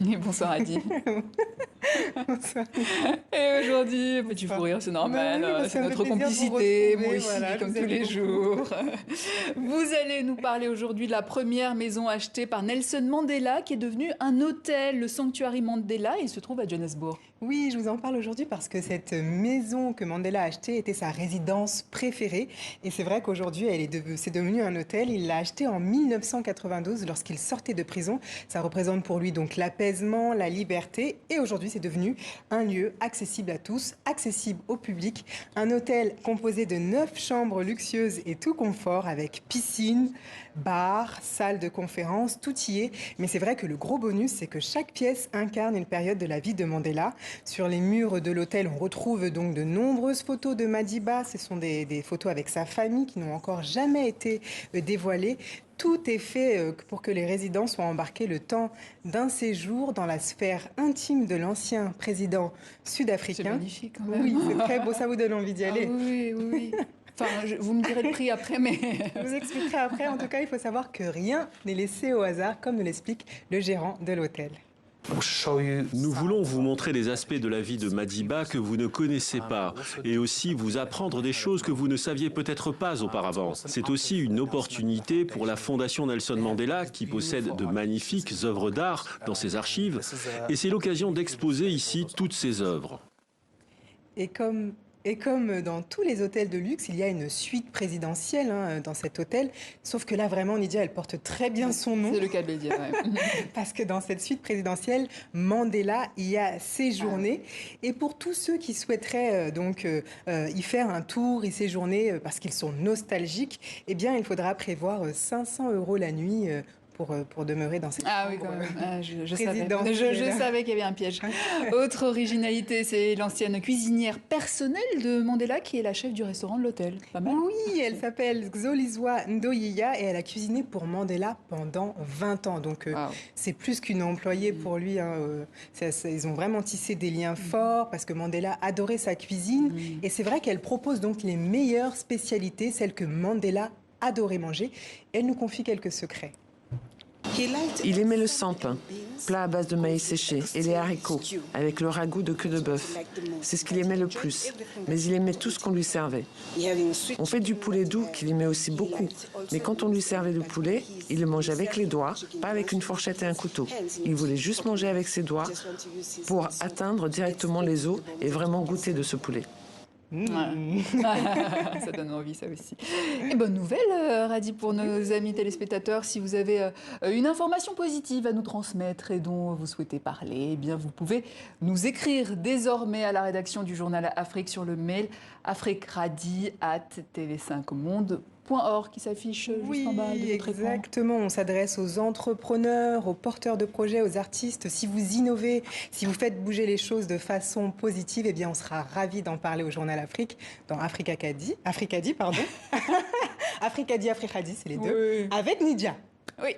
Et bonsoir Adi. Bonsoir. Et aujourd'hui, petit fou rire, c'est normal, Oui, c'est ça me notre fait plaisir de vous complicité, retrouver, moi aussi, voilà, je comme vous tous aime les beaucoup. jours. Vous allez nous parler aujourd'hui de la première maison achetée par Nelson Mandela, qui est devenue un hôtel, le Sanctuary Mandela, et il se trouve à Johannesburg. Oui, je vous en parle aujourd'hui parce que cette maison que Mandela a achetée était sa résidence préférée. Et c'est vrai qu'aujourd'hui, c'est devenu un hôtel. Il l'a acheté en 1992 lorsqu'il sortait de prison. Ça représente pour lui donc l'apaisement, la liberté. Et aujourd'hui, c'est devenu un lieu accessible à tous, accessible au public. Un hôtel composé de 9 chambres luxueuses et tout confort avec piscine, bar, salle de conférence, tout y est. Mais c'est vrai que le gros bonus, c'est que chaque pièce incarne une période de la vie de Mandela. Sur les murs de l'hôtel, on retrouve donc de nombreuses photos de Madiba. Ce sont des photos avec sa famille qui n'ont encore jamais été dévoilées. Tout est fait pour que les résidents soient embarqués le temps d'un séjour dans la sphère intime de l'ancien président C'est sud-africain. magnifique quand même. Oui, c'est très beau, ça vous donne envie d'y Ah aller. oui, oui, oui. Enfin, vous me direz le prix après, mais... Je vous expliquerai après. En tout cas, il faut savoir que rien n'est laissé au hasard, comme nous l'explique le gérant de l'hôtel. Nous voulons vous montrer des aspects de la vie de Madiba que vous ne connaissez pas et aussi vous apprendre des choses que vous ne saviez peut-être pas auparavant. C'est aussi une opportunité pour la Fondation Nelson Mandela qui possède de magnifiques œuvres d'art dans ses archives et c'est l'occasion d'exposer ici toutes ces œuvres. Et comme dans tous les hôtels de luxe, il y a une suite présidentielle dans cet hôtel. Sauf que là, vraiment, Nydia, elle porte très bien son nom. C'est le cas de le dire, ouais. Parce que dans cette suite présidentielle, Mandela y a séjourné. Et pour tous ceux qui souhaiteraient y faire un tour, y séjourner parce qu'ils sont nostalgiques, eh bien, il faudra prévoir 500 € la nuit pour demeurer dans cette Ah oui, chambre, quand même. Ah, je savais. présidentielle. Je savais qu'il y avait un piège. Autre originalité, c'est l'ancienne cuisinière personnelle de Mandela qui est la chef du restaurant de l'hôtel. Pas mal. Oui, elle s'appelle Xolizwa Ndoyiya et elle a cuisiné pour Mandela pendant 20 ans. Donc, Wow. c'est plus qu'une employée pour lui. Ils ont vraiment tissé des liens forts parce que Mandela adorait sa cuisine. Et c'est vrai qu'elle propose donc les meilleures spécialités, celles que Mandela adorait manger. Elle nous confie quelques secrets. Il aimait le sampin, plat à base de maïs séché, et les haricots, avec le ragoût de queue de bœuf. C'est ce qu'il aimait le plus, mais il aimait tout ce qu'on lui servait. On fait du poulet doux qu'il aimait aussi beaucoup, mais quand on lui servait du poulet, il le mangeait avec les doigts, pas avec une fourchette et un couteau. Il voulait juste manger avec ses doigts pour atteindre directement les os et vraiment goûter de ce poulet. Ça donne envie, ça aussi. Et bonne nouvelle, Radi, pour nos amis téléspectateurs. Si vous avez une information positive à nous transmettre et dont vous souhaitez parler, eh bien, vous pouvez nous écrire désormais à la rédaction du journal Afrique sur le mail afriqueradi@tv5monde.org qui s'affiche juste en bas de votre écran. Exactement. On s'adresse aux entrepreneurs, aux porteurs de projets, aux artistes. Si vous innovez, si vous faites bouger les choses de façon positive, eh bien, on sera ravis d'en parler au Journal Afrique dans Africadi, pardon. Africadi, c'est les deux. Oui. Avec Nydia. Oui.